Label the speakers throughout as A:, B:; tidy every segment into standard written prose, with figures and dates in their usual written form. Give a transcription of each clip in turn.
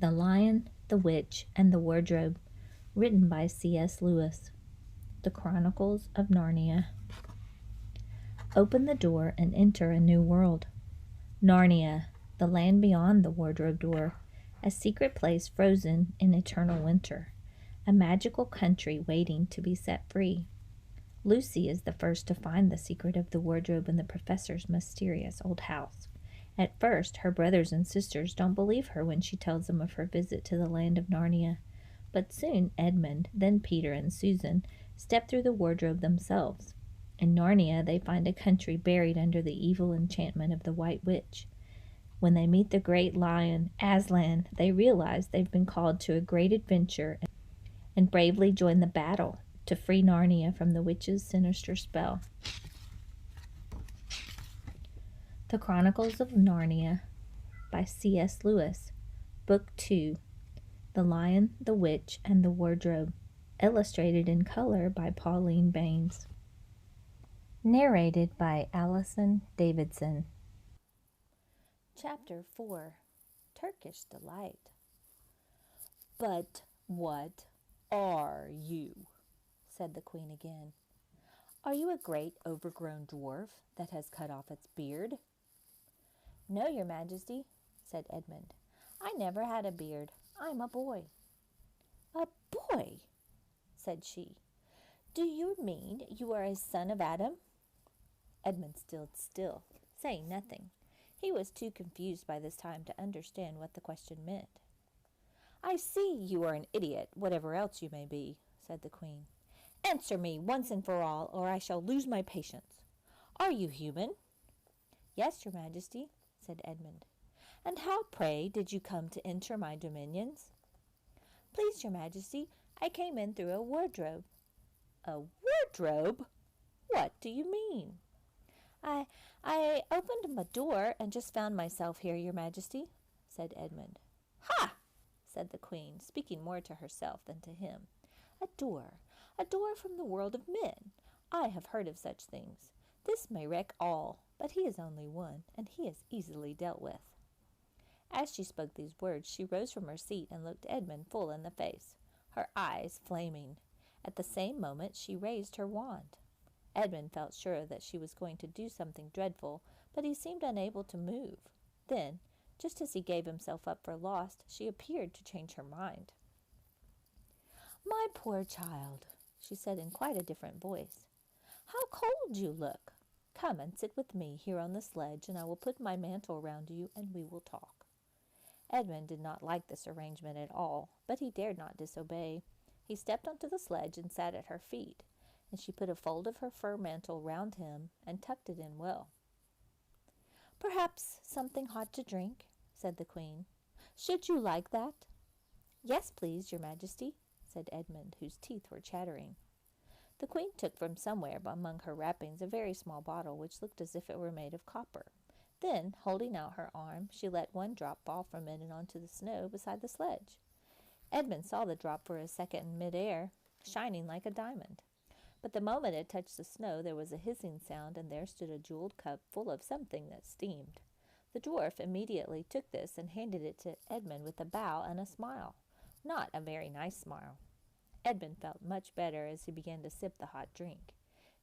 A: The Lion, the Witch, and the Wardrobe, written by C.S. Lewis. The Chronicles of Narnia. Open the door and enter a new world. Narnia, the land beyond the wardrobe door, a secret place frozen in eternal winter, a magical country waiting to be set free. Lucy is the first to find the secret of the wardrobe in the professor's mysterious old house. At first, her brothers and sisters don't believe her when she tells them of her visit to the land of Narnia. But soon Edmund, then Peter and Susan, step through the wardrobe themselves. In Narnia, they find a country buried under the evil enchantment of the White Witch. When they meet the great lion, Aslan, they realize they've been called to a great adventure and bravely join the battle to free Narnia from the witch's sinister spell. The Chronicles of Narnia by C.S. Lewis, Book 2, The Lion, the Witch, and the Wardrobe, illustrated in color by Pauline Baynes. Narrated by Allison Davidson. Chapter 4, Turkish Delight. "But what are you?" said the Queen again. "Are you a great overgrown dwarf that has cut off its beard?" "No, your Majesty," said Edmund. "I never had a beard. I'm a boy." "A boy?" said she. "Do you mean you are a son of Adam?" Edmund stood still, saying nothing. He was too confused by this time to understand what the question meant. "I see you are an idiot, whatever else you may be," said the Queen. "Answer me once and for all, or I shall lose my patience. Are you human?" "Yes, your Majesty," said Edmund. "And how, pray, did you come to enter my dominions?" "Please, your Majesty, I came in through a wardrobe." "A wardrobe? What do you mean?" I opened my door and just found myself here, your Majesty," said Edmund. "Ha!" said the Queen, speaking more to herself than to him. A door from the world of men. I have heard of such things. This may wreck all, but he is only one, and he is easily dealt with." As she spoke these words, she rose from her seat and looked Edmund full in the face, her eyes flaming. At the same moment she raised her wand. Edmund felt sure that she was going to do something dreadful, but he seemed unable to move. Then, just as he gave himself up for lost, she appeared to change her mind. "My poor child," she said in quite a different voice, "how cold you look! Come and sit with me here on the sledge, and I will put my mantle round you, and we will talk." Edmund did not like this arrangement at all, but he dared not disobey. He stepped onto the sledge and sat at her feet, and she put a fold of her fur mantle round him and tucked it in well. "Perhaps something hot to drink," said the Queen. "Should you like that?" "Yes, please, your Majesty," said Edmund, whose teeth were chattering. The Queen took from somewhere among her wrappings a very small bottle which looked as if it were made of copper. Then, holding out her arm, she let one drop fall from it and onto the snow beside the sledge. Edmund saw the drop for a second in mid-air, shining like a diamond. But the moment it touched the snow, there was a hissing sound, and there stood a jeweled cup full of something that steamed. The dwarf immediately took this and handed it to Edmund with a bow and a smile. Not a very nice smile. Edmund felt much better as he began to sip the hot drink.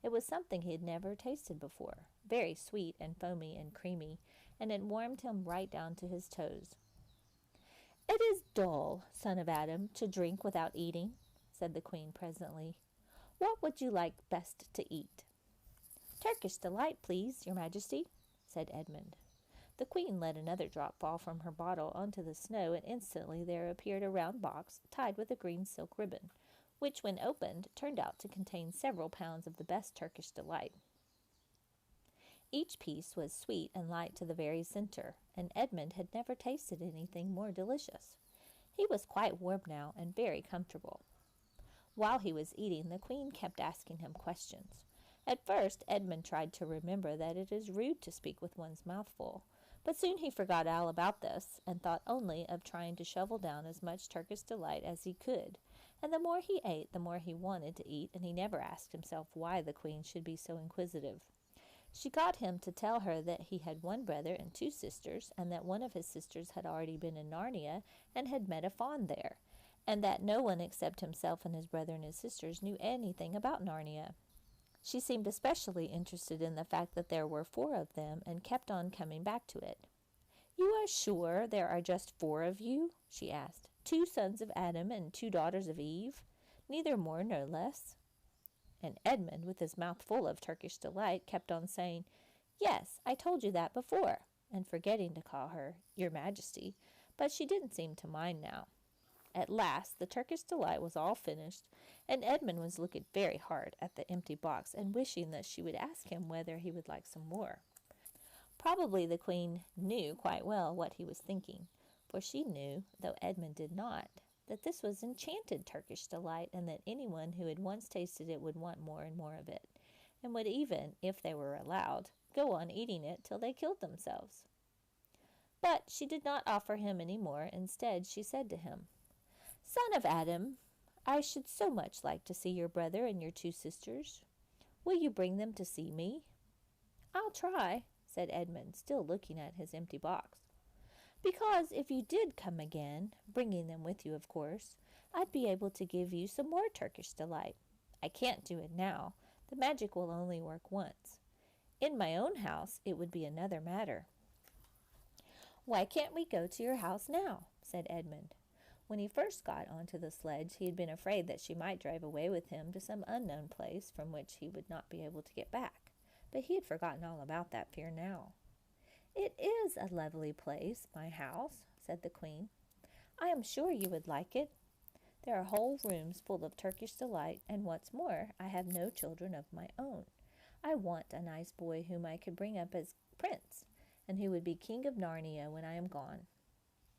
A: It was something he had never tasted before, very sweet and foamy and creamy, and it warmed him right down to his toes. "It is dull, son of Adam, to drink without eating," said the Queen presently. "What would you like best to eat?" "Turkish Delight, please, your Majesty," said Edmund. The Queen let another drop fall from her bottle onto the snow, and instantly there appeared a round box tied with a green silk ribbon, which, when opened, turned out to contain several pounds of the best Turkish Delight. Each piece was sweet and light to the very center, and Edmund had never tasted anything more delicious. He was quite warm now and very comfortable. While he was eating, the Queen kept asking him questions. At first, Edmund tried to remember that it is rude to speak with one's mouth full, but soon he forgot all about this and thought only of trying to shovel down as much Turkish Delight as he could. And the more he ate, the more he wanted to eat, and he never asked himself why the Queen should be so inquisitive. She got him to tell her that he had one brother and two sisters, and that one of his sisters had already been in Narnia and had met a fawn there, and that no one except himself and his brother and his sisters knew anything about Narnia. She seemed especially interested in the fact that there were four of them and kept on coming back to it. "You are sure there are just four of you?" she asked. "Two sons of Adam and two daughters of Eve? Neither more nor less?" And Edmund, with his mouth full of Turkish delight, kept on saying, "Yes, I told you that before," and forgetting to call her "Your Majesty," but she didn't seem to mind now. At last the Turkish delight was all finished, and Edmund was looking very hard at the empty box and wishing that she would ask him whether he would like some more. Probably the Queen knew quite well what he was thinking, for she knew, though Edmund did not, that this was enchanted Turkish delight, and that anyone who had once tasted it would want more and more of it, and would even, if they were allowed, go on eating it till they killed themselves. But she did not offer him any more. Instead, she said to him, "Son of Adam, I should so much like to see your brother and your two sisters. Will you bring them to see me?" "I'll try," said Edmund, still looking at his empty box. "Because if you did come again, bringing them with you, of course, I'd be able to give you some more Turkish delight. I can't do it now. The magic will only work once. In my own house, it would be another matter." "Why can't we go to your house now?" said Edmund. When he first got onto the sledge, he had been afraid that she might drive away with him to some unknown place from which he would not be able to get back. But he had forgotten all about that fear now. "It is a lovely place, my house," said the Queen. "I am sure you would like it. There are whole rooms full of Turkish delight, and what's more, I have no children of my own. I want a nice boy whom I could bring up as prince, and who would be king of Narnia when I am gone.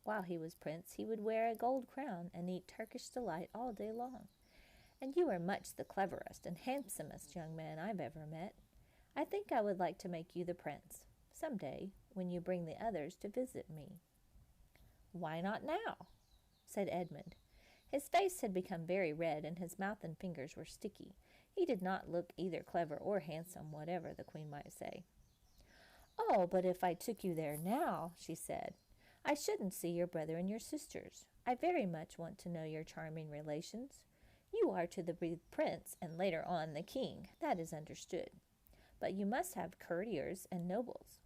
A: While he was prince, he would wear a gold crown and eat Turkish delight all day long. And you are much the cleverest and handsomest young man I've ever met. I think I would like to make you the prince, some day, when you bring the others to visit me." "Why not now?" said Edmund. His face had become very red, and his mouth and fingers were sticky. He did not look either clever or handsome, whatever the Queen might say. "Oh, but if I took you there now," she said, "I shouldn't see your brother and your sisters. I very much want to know your charming relations. You are to be the prince, and later on the king, that is understood. But you must have courtiers and nobles.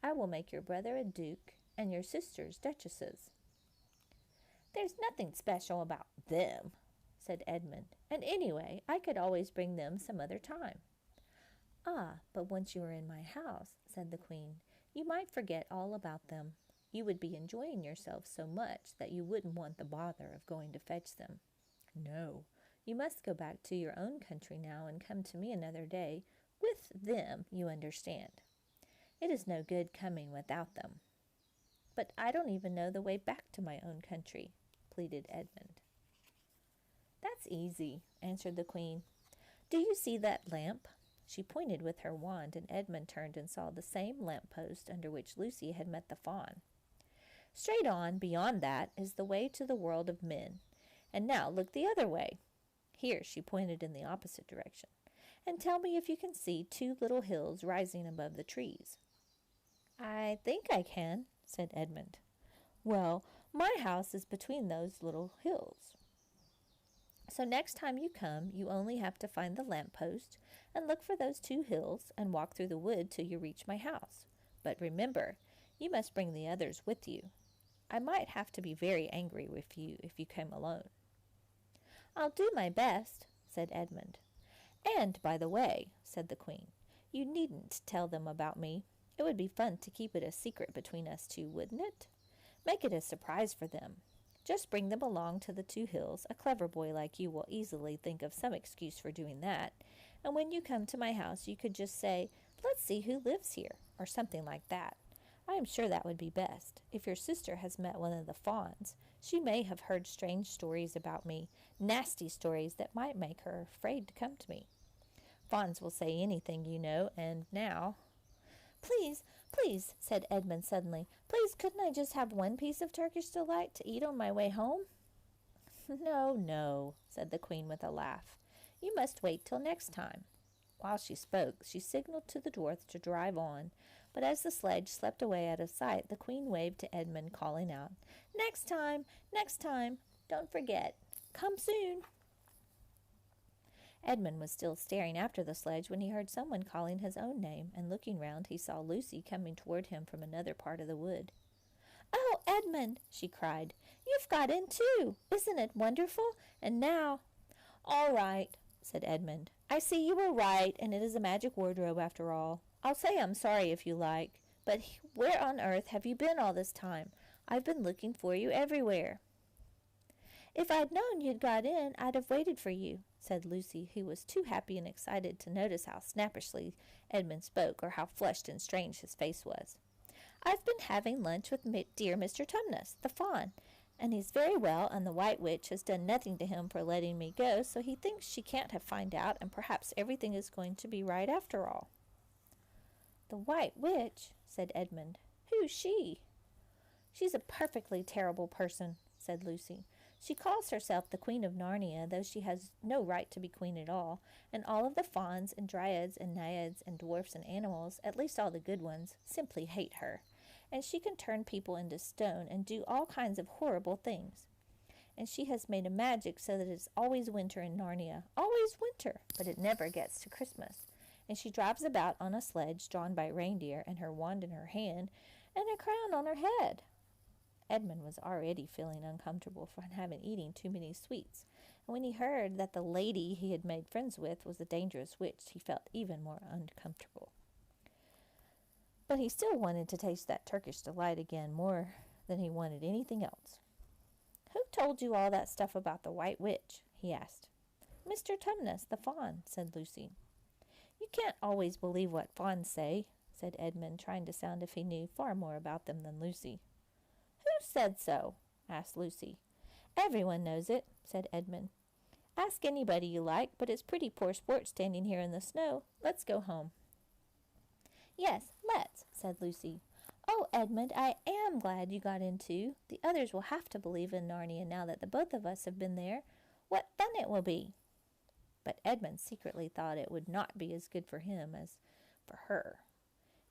A: I will make your brother a duke, and your sisters duchesses." "There's nothing special about them," said Edmund, "and anyway, I could always bring them some other time." "Ah, but once you are in my house," said the Queen, "you might forget all about them. You would be enjoying yourself so much that you wouldn't want the bother of going to fetch them. No, you must go back to your own country now and come to me another day, with them, you understand. It is no good coming without them." "But I don't even know the way back to my own country," pleaded Edmund. "That's easy," answered the Queen. "Do you see that lamp?" She pointed with her wand, and Edmund turned and saw the same lamp-post under which Lucy had met the fawn. "Straight on, beyond that, is the way to the world of men. And now look the other way." Here she pointed in the opposite direction. "And tell me if you can see two little hills rising above the trees." "I think I can," said Edmund. "Well, my house is between those little hills. So next time you come, you only have to find the lamp-post and look for those two hills and walk through the wood till you reach my house. But remember, you must bring the others with you. I might have to be very angry with you if you come alone." "I'll do my best," said Edmund. "And, by the way," said the Queen, "you needn't tell them about me. It would be fun to keep it a secret between us two, wouldn't it? Make it a surprise for them. Just bring them along to the two hills. A clever boy like you will easily think of some excuse for doing that. And when you come to my house, you could just say, 'Let's see who lives here,' or something like that. I am sure that would be best. If your sister has met one of the fawns, she may have heard strange stories about me, nasty stories that might make her afraid to come to me. Fawns will say anything, you know, and now—" "Please, please," said Edmund suddenly, "please couldn't I just have one piece of Turkish delight to eat on my way home?" "No, no," said the Queen with a laugh. "You must wait till next time. While she spoke, she signaled to the dwarf to drive on, but as the sledge swept away out of sight, the queen waved to Edmund, calling out, "Next time! Next time! Don't forget! Come soon!" Edmund was still staring after the sledge when he heard someone calling his own name, and looking round he saw Lucy coming toward him from another part of the wood. "Oh, Edmund!" she cried. "You've got in too! Isn't it wonderful? And now—" "All right," said Edmund. "I see you were right, and it is a magic wardrobe after all. I'll say I'm sorry if you like. But where on earth have you been all this time? I've been looking for you everywhere." "If I'd known you'd got in, I'd have waited for you," said Lucy, who was too happy and excited to notice how snappishly Edmund spoke or how flushed and strange his face was. "I've been having lunch with dear Mr. Tumnus, the fawn, and he's very well, and the White Witch has done nothing to him for letting me go, so he thinks she can't have found out, and perhaps everything is going to be right after all." "The White Witch?" said Edmund. "Who's she?" "She's a perfectly terrible person," said Lucy. "She calls herself the Queen of Narnia, though she has no right to be queen at all, and all of the fauns and dryads and naiads and dwarfs and animals, at least all the good ones, simply hate her. And she can turn people into stone and do all kinds of horrible things. And she has made a magic so that it's always winter in Narnia, always winter, but it never gets to Christmas. And she drives about on a sledge drawn by reindeer and her wand in her hand and a crown on her head." Edmund was already feeling uncomfortable from having eaten too many sweets, and when he heard that the lady he had made friends with was a dangerous witch, he felt even more uncomfortable. But he still wanted to taste that Turkish delight again more than he wanted anything else. "Who told you all that stuff about the White Witch?" he asked. "Mr. Tumnus, the fawn," said Lucy. "You can't always believe what fawns say," said Edmund, trying to sound as if he knew far more about them than Lucy. "Who said so?" asked Lucy. "Everyone knows it," said Edmund. "Ask anybody you like, but it's pretty poor sport standing here in the snow. Let's go home." "Yes, let's," said Lucy. "Oh, Edmund, I am glad you got in too. The others will have to believe in Narnia now that the both of us have been there. What fun it will be!" But Edmund secretly thought it would not be as good for him as for her.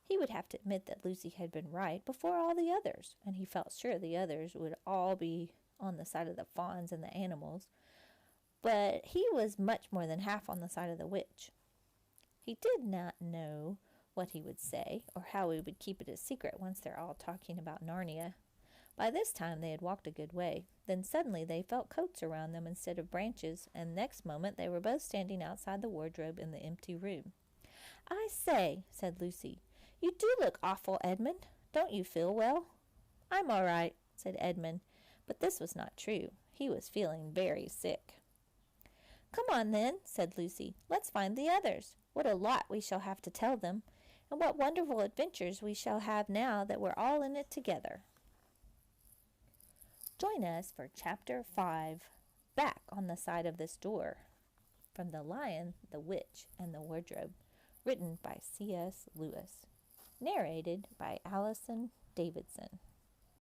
A: He would have to admit that Lucy had been right before all the others, and he felt sure the others would all be on the side of the fawns and the animals, but he was much more than half on the side of the witch. He did not know what he would say, or how he would keep it a secret once they're all talking about Narnia. By this time they had walked a good way. Then suddenly they felt coats around them instead of branches, and next moment they were both standing outside the wardrobe in the empty room. "I say," said Lucy, "you do look awful, Edmund. Don't you feel well?" "I'm all right," said Edmund, but this was not true. He was feeling very sick. "Come on, then," said Lucy. "Let's find the others. What a lot we shall have to tell them, and what wonderful adventures we shall have now that we're all in it together." Join us for Chapter 5, Back on the Side of This Door, from The Lion, the Witch, and the Wardrobe, written by C.S. Lewis. Narrated by Allison Davidson.